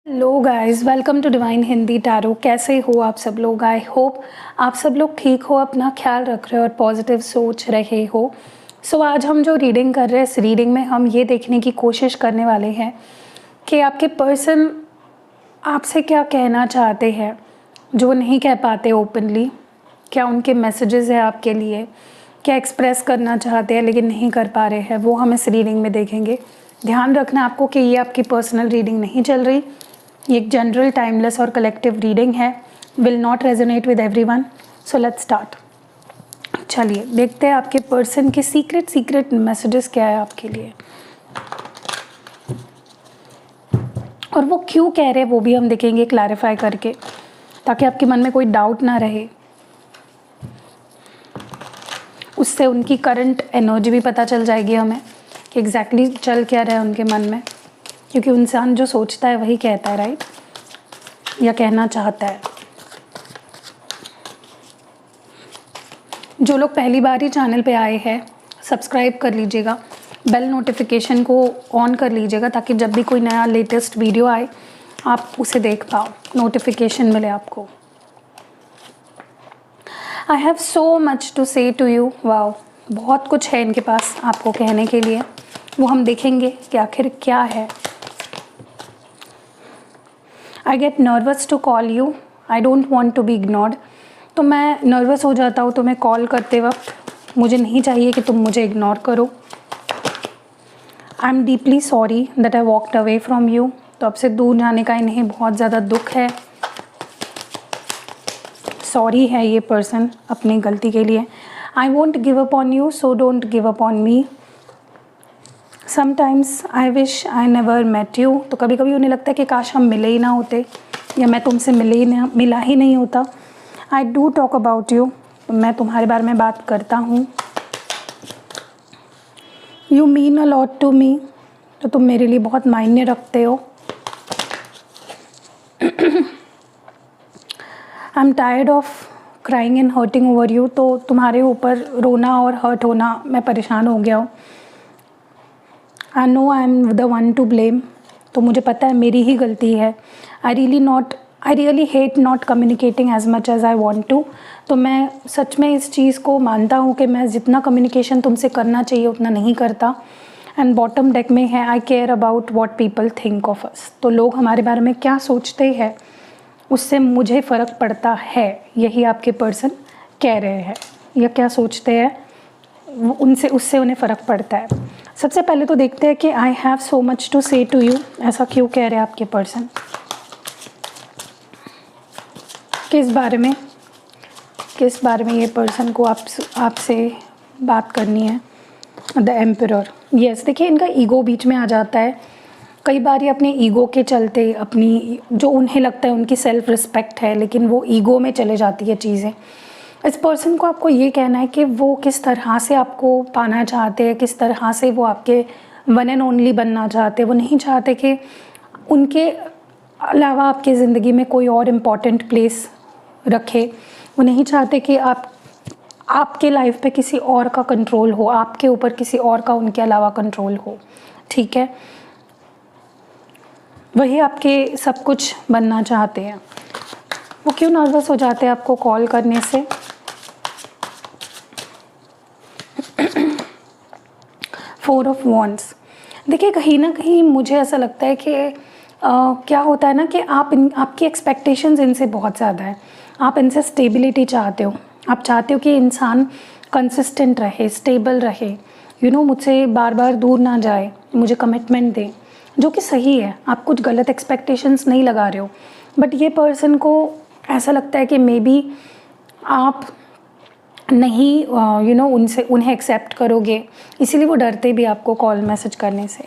Hello guys, welcome to divine Hindi tarot. कैसे हो आप सब लोग? आई होप आप सब लोग ठीक हो, अपना ख्याल रख रहे हो और पॉजिटिव सोच रहे हो। सो आज हम जो रीडिंग कर रहे हैं, इस रीडिंग में हम ये देखने की कोशिश करने वाले हैं कि आपके पर्सन आपसे क्या कहना चाहते हैं जो नहीं कह पाते ओपनली। क्या उनके मैसेजेस हैं आपके लिए, क्या एक्सप्रेस करना चाहते हैं लेकिन नहीं कर पा रहे हैं, वो हम इस रीडिंग में देखेंगे। ध्यान रखना आपको कि ये आपकी पर्सनल रीडिंग नहीं चल रही, ये एक जनरल, टाइमलेस और कलेक्टिव रीडिंग है। Will not resonate with everyone. So let's start. चलिए देखते हैं आपके पर्सन के सीक्रेट मैसेजेस क्या है आपके लिए, और वो क्यों कह रहे हैं वो भी हम देखेंगे क्लैरिफाई करके, ताकि आपके मन में कोई डाउट ना रहे। उससे उनकी करंट एनर्जी भी पता चल जाएगी हमें कि एग्जैक्टली चल क्या रहा है उनके मन में, क्योंकि इंसान जो सोचता है वही कहता है, राइट, या कहना चाहता है। जो लोग पहली बार ही चैनल पे आए हैं, सब्सक्राइब कर लीजिएगा, बेल नोटिफिकेशन को ऑन कर लीजिएगा, ताकि जब भी कोई नया लेटेस्ट वीडियो आए आप उसे देख पाओ, नोटिफिकेशन मिले आपको। I have so much to say to you. Wow, बहुत कुछ है इनके पास आपको कहने के लिए, वो हम देखेंगे कि आखिर क्या है। I get nervous to call you, I don't want to be ignored. तो मैं नर्वस हो जाता हूँ तुम्हें कॉल करते वक्त, मुझे नहीं चाहिए कि तुम मुझे इग्नोर करो। I am deeply sorry that I walked away from you. तो आपसे दूर जाने का इन्हें बहुत ज़्यादा दुख है, सॉरी है ये पर्सन अपनी गलती के लिए। I won't give up on you, so don't give up on me. Sometimes I wish I never met you. तो कभी कभी उन्हें लगता है कि काश हम मिले ही ना होते, या मैं तुमसे मिला ही नहीं होता। I do talk about you, तो मैं तुम्हारे बारे में बात करता हूँ। You mean a lot to me, तो तुम मेरे लिए बहुत मायने रखते हो। I am tired of crying and hurting over you. तो तुम्हारे ऊपर रोना और हर्ट होना मैं परेशान हो गया हूँ। I know I am the one to blame, तो मुझे पता है मेरी ही गलती है। I really hate not communicating as much as I want to. तो मैं सच में इस चीज़ को मानता हूँ कि मैं जितना कम्युनिकेशन तुमसे करना चाहिए उतना नहीं करता। एंड बॉटम डेक में है I care about what people think of us. तो लोग हमारे बारे में क्या सोचते हैं उससे मुझे फ़र्क पड़ता है, यही आपके पर्सन कह रहे हैं, या क्या सोचते हैं उनसे, उससे उन्हें फ़र्क पड़ता है। सबसे पहले तो देखते हैं कि I have so much to say to you, ऐसा क्यों कह रहे हैं आपके पर्सन, किस बारे में ये पर्सन को आपसे बात करनी है। द एम्परर, यस, देखिए इनका ईगो बीच में आ जाता है। कई बार ये अपने ईगो के चलते, अपनी जो उन्हें लगता है उनकी सेल्फ रिस्पेक्ट है, लेकिन वो ईगो में चले जाती है चीज़ें। इस पर्सन को आपको ये कहना है कि वो किस तरह से आपको पाना चाहते हैं, किस तरह से वो आपके वन एंड ओनली बनना चाहते हैं। वो नहीं चाहते कि उनके अलावा आपकी ज़िंदगी में कोई और इम्पॉर्टेंट प्लेस रखे। वो नहीं चाहते कि आपके लाइफ पे किसी और का कंट्रोल हो, आपके ऊपर किसी और का उनके अलावा कंट्रोल हो, ठीक है। वही आपके सब कुछ बनना चाहते हैं। वो क्यों नर्वस हो जाते हैं आपको कॉल करने से? फोर ऑफ वॉन्ड्स, देखिए कहीं ना कहीं मुझे ऐसा लगता है कि क्या होता है ना कि आपकी एक्सपेक्टेशंस इनसे बहुत ज़्यादा है। आप इनसे स्टेबिलिटी चाहते हो, आप चाहते हो कि इंसान कंसिस्टेंट रहे, स्टेबल रहे, मुझसे बार बार दूर ना जाए, मुझे कमिटमेंट दे, जो कि सही है। आप कुछ गलत एक्सपेक्टेशंस नहीं लगा रहे हो, बट ये पर्सन को ऐसा लगता है कि मे बी आप नहीं उन्हें एक्सेप्ट करोगे, इसीलिए वो डरते भी आपको कॉल मैसेज करने से।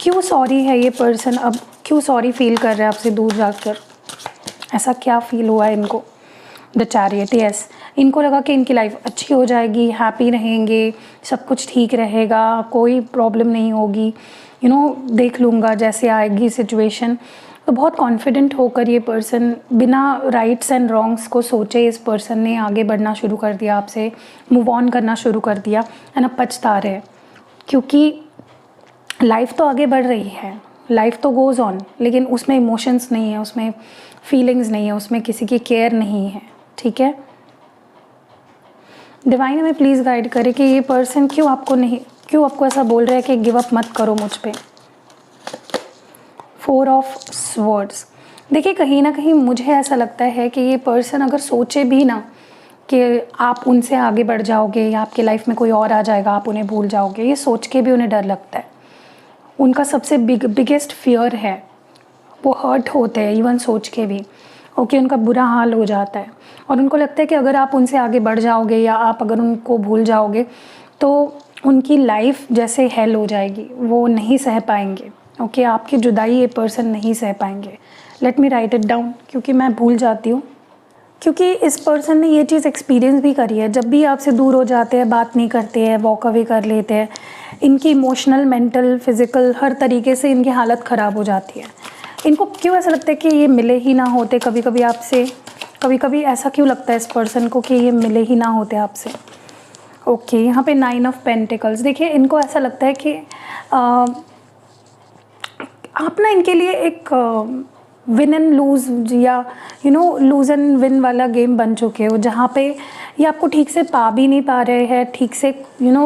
क्यों सॉरी है ये पर्सन, अब क्यों सॉरी फील कर रहे हैं आपसे दूर जाकर? ऐसा क्या फील हुआ है इनको? द चैरियट, यस, इनको लगा कि इनकी लाइफ अच्छी हो जाएगी, हैप्पी रहेंगे, सब कुछ ठीक रहेगा, कोई प्रॉब्लम नहीं होगी, देख लूँगा जैसे आएगी सिचुएशन। तो बहुत कॉन्फिडेंट होकर ये पर्सन बिना राइट्स एंड रॉन्ग्स को सोचे इस पर्सन ने आगे बढ़ना शुरू कर दिया, आपसे मूव ऑन करना शुरू कर दिया, एंड अब पछता रहे, क्योंकि लाइफ तो आगे बढ़ रही है, लाइफ तो गोज़ ऑन, लेकिन उसमें इमोशंस नहीं है, उसमें फीलिंग्स नहीं है, उसमें किसी की केयर नहीं है, ठीक है। डिवाइन हमें प्लीज़ गाइड करे कि ये पर्सन क्यों आपको ऐसा बोल रहा है कि गिव अप मत करो मुझ पे। 4 ऑफ स्वॉर्ड्स। देखिए कहीं ना कहीं मुझे ऐसा लगता है कि ये पर्सन अगर सोचे भी ना कि आप उनसे आगे बढ़ जाओगे या आपकी लाइफ में कोई और आ जाएगा, आप उन्हें भूल जाओगे, ये सोच के भी उन्हें डर लगता है। उनका सबसे बिगेस्ट फियर है, वो हर्ट होते हैं इवन सोच के भी, ओके, उनका बुरा हाल हो जाता है और उनको लगता है कि अगर आप उनसे आगे बढ़ जाओगे या आप अगर उनको भूल जाओगे तो उनकी लाइफ जैसे हेल हो जाएगी, वो नहीं सह पाएंगे, ओके, आपकी जुदाई ये पर्सन नहीं सह पाएंगे। Let me right it down, क्योंकि मैं भूल जाती हूँ, क्योंकि इस पर्सन ने ये चीज़ एक्सपीरियंस भी करी है। जब भी आपसे दूर हो जाते हैं, बात नहीं करते हैं, वॉक अवे कर लेते हैं, इनकी इमोशनल, मेंटल, फिज़िकल हर तरीके से इनकी हालत ख़राब हो जाती है। इनको क्यों ऐसा लगता है कि ये मिले ही ना होते कभी कभी आपसे, कभी कभी ऐसा क्यों लगता है इस पर्सन को कि ये मिले ही ना होते आपसे। ओके, यहाँ पे 9 ऑफ पेंटिकल्स। देखिए इनको ऐसा लगता है कि आप ना इनके लिए एक विन एंड लूज़ या लूज़ एंड विन वाला गेम बन चुके हो, जहाँ पे ये आपको ठीक से पा भी नहीं पा रहे हैं, ठीक से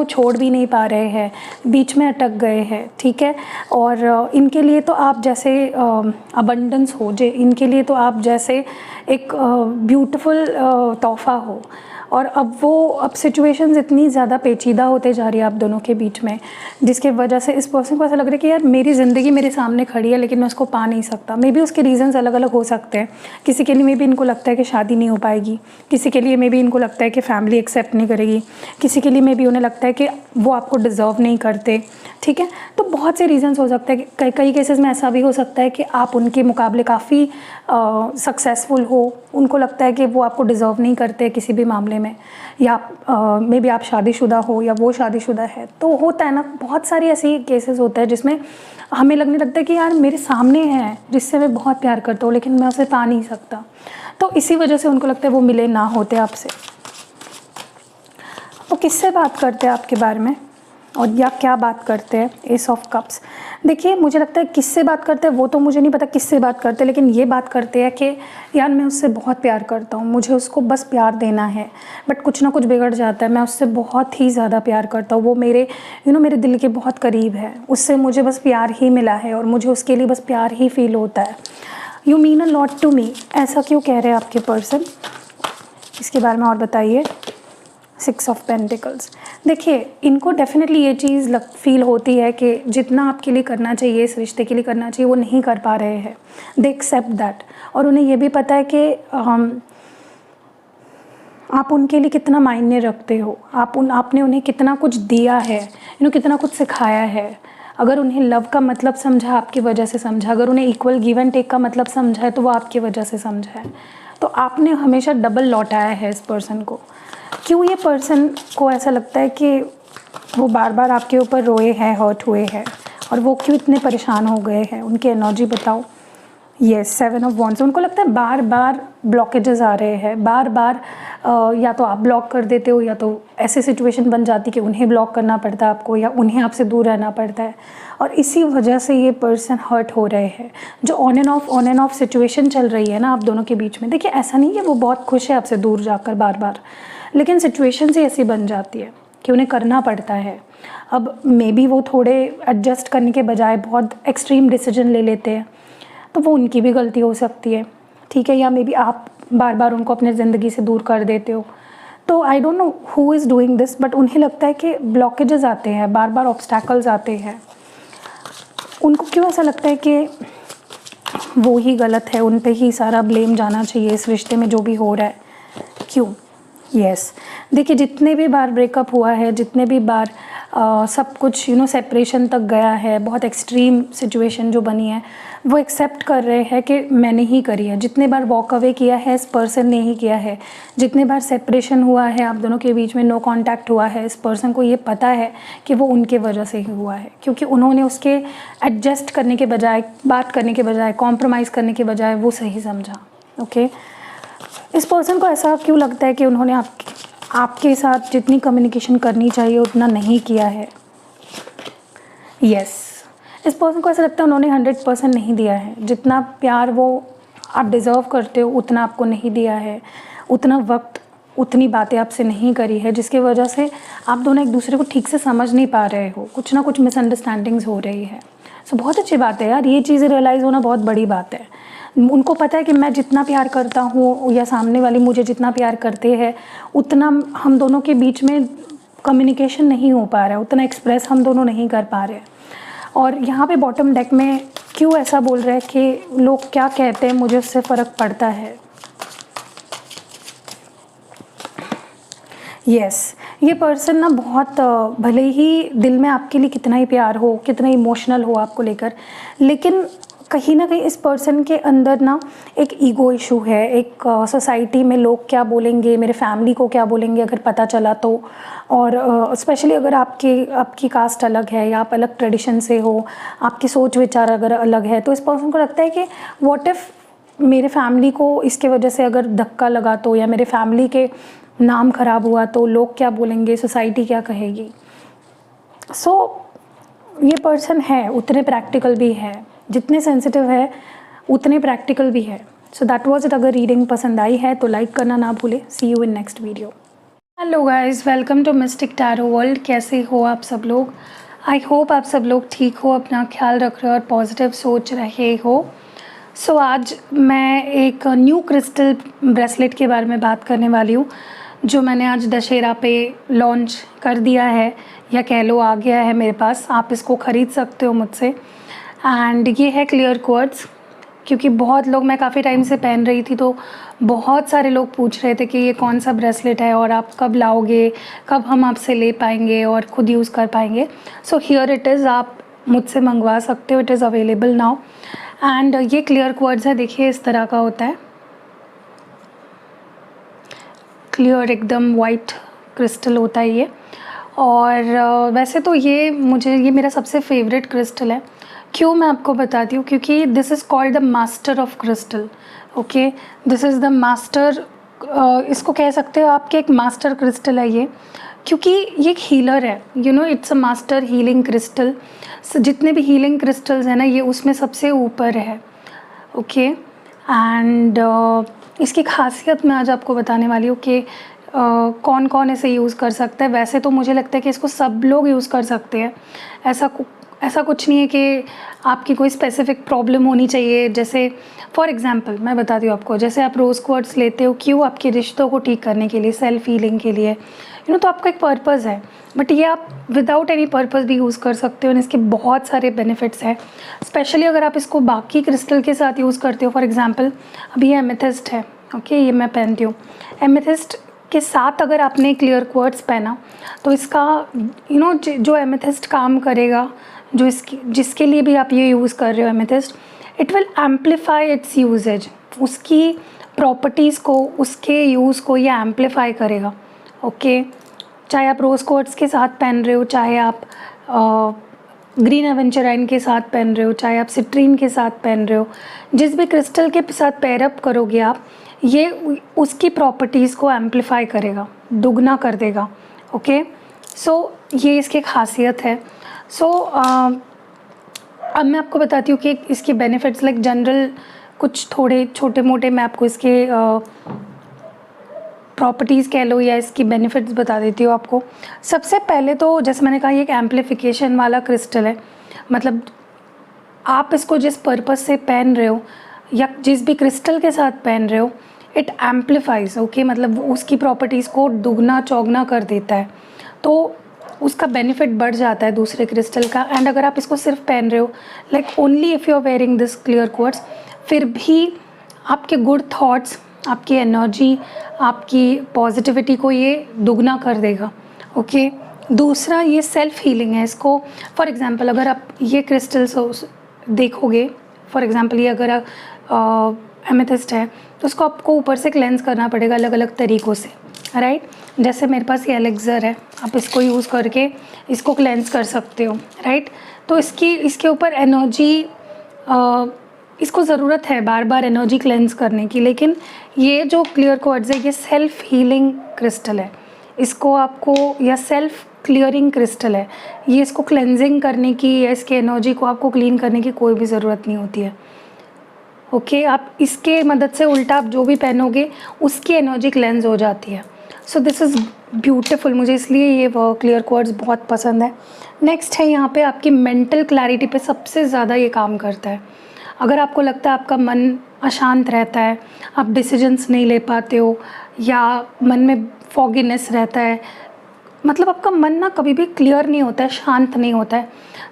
छोड़ भी नहीं पा रहे हैं, बीच में अटक गए हैं, ठीक है। और इनके लिए तो आप जैसे अबंडेंस हो, इनके लिए तो आप जैसे एक ब्यूटीफुल तोहफ़ा हो। और अब सिचुएशंस इतनी ज़्यादा पेचीदा होते जा रही है आप दोनों के बीच में, जिसके वजह से इस पर्सन को ऐसा लग रहा है कि यार मेरी ज़िंदगी मेरे सामने खड़ी है लेकिन मैं उसको पा नहीं सकता। मे बी उसके रीज़न्स अलग अलग हो सकते हैं। किसी के लिए मे बी इनको लगता है कि शादी नहीं हो पाएगी, किसी के लिए मे बी इनको लगता है कि फैमिली एक्सेप्ट नहीं करेगी, किसी के लिए मे बी उन्हें लगता है कि वो आपको डिज़र्व नहीं करते, ठीक है। तो बहुत से रीज़न्स हो सकते हैं कि कई केसेस में ऐसा भी हो सकता है कि आप उनके मुकाबले काफ़ी सक्सेसफुल हो, उनको लगता है कि वो आपको डिज़र्व नहीं करते किसी भी मामले में, या मे बी आप शादीशुदा हो या वो शादीशुदा है। तो होता है ना, बहुत सारी ऐसी केसेस होते हैं जिसमें हमें लगने लगता है कि यार मेरे सामने है जिससे मैं बहुत प्यार करता हूँ लेकिन मैं उसे पा नहीं सकता। तो इसी वजह से उनको लगता है वो मिले ना होते आपसे। वो किससे बात करते हैं आपके बारे में और या क्या बात करते हैं? S of cups. देखिए मुझे लगता है किससे बात करते हैं वो तो मुझे नहीं पता किससे बात करते हैं, लेकिन ये बात करते हैं कि यार मैं उससे बहुत प्यार करता हूँ, मुझे उसको बस प्यार देना है, बट कुछ ना कुछ बिगड़ जाता है। मैं उससे बहुत ही ज़्यादा प्यार करता हूँ, वो मेरे मेरे दिल के बहुत करीब है, उससे मुझे बस प्यार ही मिला है और मुझे उसके लिए बस प्यार ही फील होता है। You mean a lot to me. ऐसा क्यों कह रहे हैं आपके पर्सन? इसके बारे में और बताइए। 6 ऑफ पेंटिकल्स। देखिए इनको डेफिनेटली ये चीज़ फील होती है कि जितना आपके लिए करना चाहिए, इस रिश्ते के लिए करना चाहिए, वो नहीं कर पा रहे हैं। They accept that. और उन्हें ये भी पता है कि आप उनके लिए कितना मायने रखते हो, आपने उन्हें कितना कुछ दिया है, कितना कुछ सिखाया है। अगर उन्हें लव का मतलब समझा, आपकी वजह से समझा। अगर उन्हें इक्वल गिव एंड टेक का मतलब समझा है तो वो आपकी वजह से समझा है। तो आपने हमेशा डबल लौटाया है इस पर्सन को। क्यों ये पर्सन को ऐसा लगता है कि वो बार बार आपके ऊपर रोए हैं, हर्ट हुए हैं, और वो क्यों इतने परेशान हो गए हैं? उनकी एनर्जी बताओ। Yes, 7 of wands. उनको लगता है बार बार ब्लॉकेजेस आ रहे हैं, बार बार या तो आप ब्लॉक कर देते हो या तो ऐसी सिचुएशन बन जाती कि उन्हें ब्लॉक करना पड़ता है आपको, या उन्हें आपसे दूर रहना पड़ता है। और इसी वजह से ये पर्सन हर्ट हो रहे हैं। जो ऑन एंड ऑफ सिचुएशन चल रही है ना आप दोनों के बीच में, देखिए ऐसा नहीं है वो बहुत खुश है आपसे दूर जाकर बार बार, लेकिन सिचुएशन से ऐसी बन जाती है कि उन्हें करना पड़ता है। अब मे बी वो थोड़े एडजस्ट करने के बजाय बहुत एक्सट्रीम डिसीजन ले लेते हैं, तो वो उनकी भी गलती हो सकती है, ठीक है। या मे बी आप बार बार उनको अपने ज़िंदगी से दूर कर देते हो। तो I don't know who is doing this, but उन्हें लगता है कि ब्लॉकेजेस आते हैं, बार बार ऑब्स्टैकल्स आते हैं। उनको क्यों ऐसा लगता है कि वो ही गलत है, उन पे ही सारा ब्लेम जाना चाहिए इस रिश्ते में जो भी हो रहा है? क्यों? यस, देखिए जितने भी बार ब्रेकअप हुआ है, जितने भी बार सब कुछ सेपरेशन तक गया है, बहुत एक्सट्रीम सिचुएशन जो बनी है, वो एक्सेप्ट कर रहे हैं कि मैंने ही करी है। जितने बार वॉक अवे किया है इस पर्सन ने ही किया है। जितने बार सेपरेशन हुआ है, आप दोनों के बीच में नो कांटेक्ट हुआ है, इस पर्सन को ये पता है कि वो उनके वजह से ही हुआ है, क्योंकि उन्होंने उसके एडजस्ट करने के बजाय, बात करने के बजाय, कॉम्प्रोमाइज़ करने के बजाय वो सही समझा। ओके, इस पर्सन को ऐसा क्यों लगता है कि उन्होंने आपके साथ जितनी कम्युनिकेशन करनी चाहिए उतना नहीं किया है? यस, इस पर्सन को ऐसा लगता है उन्होंने 100% नहीं दिया है, जितना प्यार वो आप डिज़र्व करते हो उतना आपको नहीं दिया है, उतना वक्त, उतनी बातें आपसे नहीं करी है, जिसकी वजह से आप दोनों एक दूसरे को ठीक से समझ नहीं पा रहे हो, कुछ ना कुछ मिसअंडरस्टैंडिंग्स हो रही है। सो बहुत अच्छी बात है यार, ये चीज़ें रियलाइज़ होना बहुत बड़ी बात है। उनको पता है कि मैं जितना प्यार करता हूँ या सामने वाली मुझे जितना प्यार करते हैं, उतना हम दोनों के बीच में कम्युनिकेशन नहीं हो पा रहा है, उतना एक्सप्रेस हम दोनों नहीं कर पा रहे हैं। और यहाँ पे बॉटम डेक में क्यों ऐसा बोल रहा है कि लोग क्या कहते हैं मुझे उससे फ़र्क पड़ता है। यस, ये पर्सन ना बहुत भले ही दिल में आपके लिए कितना ही प्यार हो, कितना इमोशनल हो आपको लेकर, लेकिन कहीं ना कहीं इस पर्सन के अंदर ना एक ईगो इशू है। एक सोसाइटी में लोग क्या बोलेंगे, मेरे फैमिली को क्या बोलेंगे अगर पता चला तो, और स्पेशली अगर आपकी कास्ट अलग है या आप अलग ट्रेडिशन से हो, आपकी सोच विचार अगर अलग है, तो इस पर्सन को लगता है कि व्हाट इफ़ मेरे फैमिली को इसके वजह से अगर धक्का लगा तो, या मेरे फैमिली के नाम ख़राब हुआ तो लोग क्या बोलेंगे, सोसाइटी क्या कहेगी। ये पर्सन है उतने प्रैक्टिकल भी है, जितने सेंसिटिव है उतने प्रैक्टिकल भी है। So that was it. अगर रीडिंग पसंद आई है तो लाइक करना ना भूले। See you in next video. Hello guys, welcome to mystic tarot world. कैसे हो आप सब लोग? आई होप आप सब लोग ठीक हो, अपना ख्याल रख रहे हो और पॉजिटिव सोच रहे हो। सो आज मैं एक न्यू क्रिस्टल ब्रेसलेट के बारे में बात करने वाली हूँ, जो मैंने आज दशहरा पे लॉन्च कर दिया है, या कह लो आ गया है मेरे पास। आप इसको ख़रीद सकते हो मुझसे। एंड ये है क्लियर क्वार्ट्ज, क्योंकि बहुत लोग, मैं काफ़ी टाइम से पहन रही थी तो बहुत सारे लोग पूछ रहे थे कि ये कौन सा ब्रेसलेट है और आप कब लाओगे, कब हम आपसे ले पाएंगे और ख़ुद यूज़ कर पाएंगे। सो हियर इट इज़, आप मुझसे मंगवा सकते हो, it is available now. And ये क्लियर क्वार्ट्ज है, देखिए इस तरह का होता है, क्लियर एकदम वाइट क्रिस्टल होता है ये। और वैसे तो ये मेरा सबसे फेवरेट क्रिस्टल है। क्यों, मैं आपको बताती हूँ, क्योंकि this is called the master of crystal. Okay, this is the master, इसको कह सकते हो आपके, एक मास्टर क्रिस्टल है ये, क्योंकि ये एक हीलर है। You know, it's a master healing crystal. जितने भी हीलिंग क्रिस्टल्स हैं ना, ये उसमें सबसे ऊपर है। ओके, एंड इसकी खासियत मैं आज आपको बताने वाली हूँ कि कौन कौन इसे यूज़ कर सकता है। वैसे तो मुझे लगता है कि इसको सब लोग यूज़ कर सकते हैं। ऐसा कुछ नहीं है कि आपकी कोई स्पेसिफिक प्रॉब्लम होनी चाहिए। जैसे फॉर एग्जांपल मैं बताती हूँ आपको, जैसे आप रोज़ क्वार्ट्ज लेते हो, क्यों? आपके रिश्तों को ठीक करने के लिए, सेल्फ हीलिंग के लिए, तो आपका एक पर्पज़ है। बट ये आप विदाउट एनी पर्पज़ भी यूज़ कर सकते हो, और इसके बहुत सारे बेनिफिट्स हैं। स्पेशली अगर आप इसको बाकी क्रिस्टल के साथ यूज़ करते हो। फॉर एग्ज़ाम्पल अभी ये एमेथिस्ट है, ओके, ये मैं पहनती हूँ। एमेथिस्ट के साथ अगर आपने क्लियर क्वार्ट्ज पहना तो इसका जो एमेथिस्ट काम करेगा, जिसके लिए भी आप ये यूज़ कर रहे हो amethyst, it will amplify its usages. उसकी प्रॉपर्टीज़ को, उसके यूज़ को ये एम्पलीफाई करेगा। ओके, चाहे आप रोज़ क्वार्ट्ज के साथ पहन रहे हो, चाहे आप ग्रीन एवेंचराइन के साथ पहन रहे हो, चाहे आप सिट्रीन के साथ पहन रहे हो, जिस भी क्रिस्टल के साथ पेयरअप करोगे आप, ये उसकी प्रॉपर्टीज़ को एम्पलीफाई करेगा, दुगना कर देगा। ओके, सो ये इसकी खासियत है। सो अब मैं आपको बताती हूँ कि इसके बेनिफिट्स, लाइक जनरल कुछ थोड़े छोटे मोटे मैं आपको इसके प्रॉपर्टीज़ कह लो या इसकी बेनिफिट्स बता देती हूँ आपको। सबसे पहले तो जैसे मैंने कहा, ये एक एम्पलीफिकेशन वाला क्रिस्टल है। मतलब आप इसको जिस पर्पस से पहन रहे हो या जिस भी क्रिस्टल के साथ पहन रहे हो, इट एम्पलीफाइज। ओके, मतलब उसकी प्रॉपर्टीज़ को दुगना चौगना कर देता है, तो उसका बेनिफिट बढ़ जाता है दूसरे क्रिस्टल का। एंड अगर आप इसको सिर्फ पहन रहे हो, like only if you are wearing this clear quartz, फिर भी आपके गुड थॉट्स, आपकी एनर्जी, आपकी पॉजिटिविटी को ये दुगना कर देगा। ओके, दूसरा ये सेल्फ हीलिंग है। इसको फॉर एग्जांपल अगर आप ये क्रिस्टल्स देखोगे, फॉर एग्जांपल ये अगर एमेथिस्ट है तो उसको आपको ऊपर से क्लेंस करना पड़ेगा अलग अलग तरीक़ों से, राइट। जैसे मेरे पास ये एलेक्सर है, आप इसको यूज़ करके इसको क्लेंस कर सकते हो, राइट। तो इसके ऊपर एनर्जी, इसको ज़रूरत है बार बार एनर्जी क्लेंस करने की। लेकिन ये जो क्लियर क्वार्ट्ज है, ये सेल्फ हीलिंग क्रिस्टल है। इसको आपको, या सेल्फ क्लियरिंग क्रिस्टल है। ये इसको क्लेंजिंग करने की या इसके एनर्जी को आपको क्लीन करने की कोई भी ज़रूरत नहीं होती है। ओके, आप इसके मदद से उल्टा आप जो भी पहनोगे उसकी एनर्जी क्लेंज हो जाती है। सो दिस इज़ ब्यूटिफुल, मुझे इसलिए ये क्लियर क्वार्ट्ज बहुत पसंद है। नेक्स्ट है यहाँ पे आपकी मेंटल क्लैरिटी पे सबसे ज़्यादा ये काम करता है। अगर आपको लगता है आपका मन अशांत रहता है, आप डिसीजंस नहीं ले पाते हो, या मन में फॉगीनेस रहता है, मतलब आपका मन ना कभी भी क्लियर नहीं होता है, शांत नहीं होता है,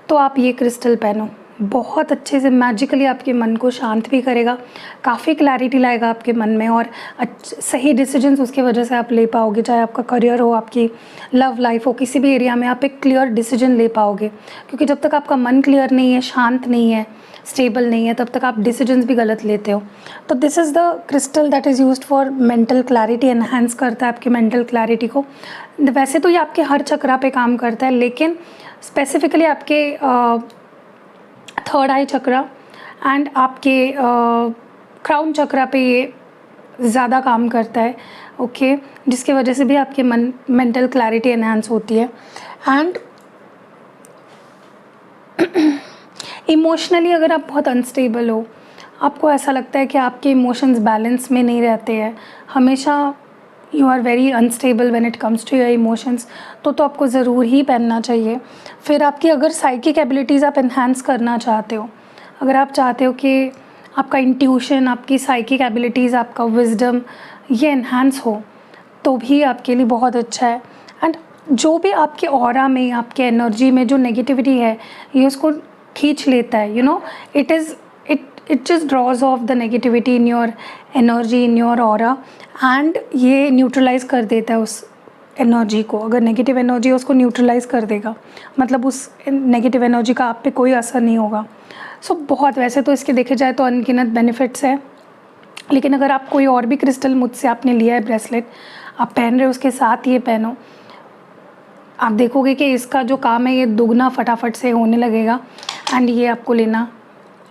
तो आप ये क्रिस्टल पहनो। बहुत अच्छे से मैजिकली आपके मन को शांत भी करेगा, काफ़ी क्लैरिटी लाएगा आपके मन में, और सही डिसीजंस उसके वजह से आप ले पाओगे। चाहे आपका करियर हो, आपकी लव लाइफ हो, किसी भी एरिया में आप एक क्लियर डिसीजन ले पाओगे। क्योंकि जब तक आपका मन क्लियर नहीं है, शांत नहीं है, स्टेबल नहीं है, तब तक आप डिसीजंस भी गलत लेते हो। तो this is the crystal that is used for mental clarity, enhance करता है आपकी मेंटल क्लैरिटी को। वैसे तो ये आपके हर चक्रा पे काम करता है, लेकिन स्पेसिफिकली आपके थर्ड आई चक्रा एंड आपके क्राउन चक्रा पे ये ज़्यादा काम करता है। ओके, जिसकी वजह से भी आपके मेंटल क्लैरिटी एनहांस होती है। एंड इमोशनली अगर आप बहुत अनस्टेबल हो, आपको ऐसा लगता है कि आपके इमोशंस बैलेंस में नहीं रहते हैं, हमेशा you are very unstable when it comes to your emotions, तो आपको ज़रूर ही पहनना चाहिए। फिर आपकी अगर साइकिक एबिलिटीज़ आप इन्हांस करना चाहते हो, अगर आप चाहते हो कि आपका इंट्यूशन, आपकी साइकिक एबिलिटीज़, आपका विजडम ये इन्हांस हो, तो भी आपके लिए बहुत अच्छा है। एंड जो भी आपके ऑरा में, आपके एनर्जी में जो नेगेटिविटी है, ये उसको खींच लेता है। You know, it just draws off the negativity in your energy, in your aura, and ये न्यूट्रलाइज़ कर देता है उस एनर्जी को। अगर नेगेटिव एनर्जी है उसको न्यूट्रलाइज़ कर देगा, मतलब उस नेगेटिव एनर्जी का आप पे कोई असर नहीं होगा। सो बहुत, वैसे तो इसके देखे जाए तो अनगिनत बेनिफिट्स है, लेकिन अगर आप कोई और भी क्रिस्टल मुझसे आपने लिया है, ब्रेसलेट आप पहन रहे हो, उसके साथ ये पहनो, आप देखोगे कि इसका जो काम है ये दुगना फटाफट से होने लगेगा। एंड ये आपको लेना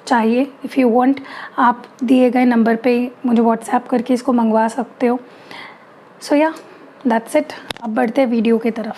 चाहिए। इफ़ यू वांट, आप दिए गए नंबर पे मुझे व्हाट्सएप करके इसको मंगवा सकते हो। सो या दैट्स इट। अब बढ़ते हैं वीडियो की तरफ।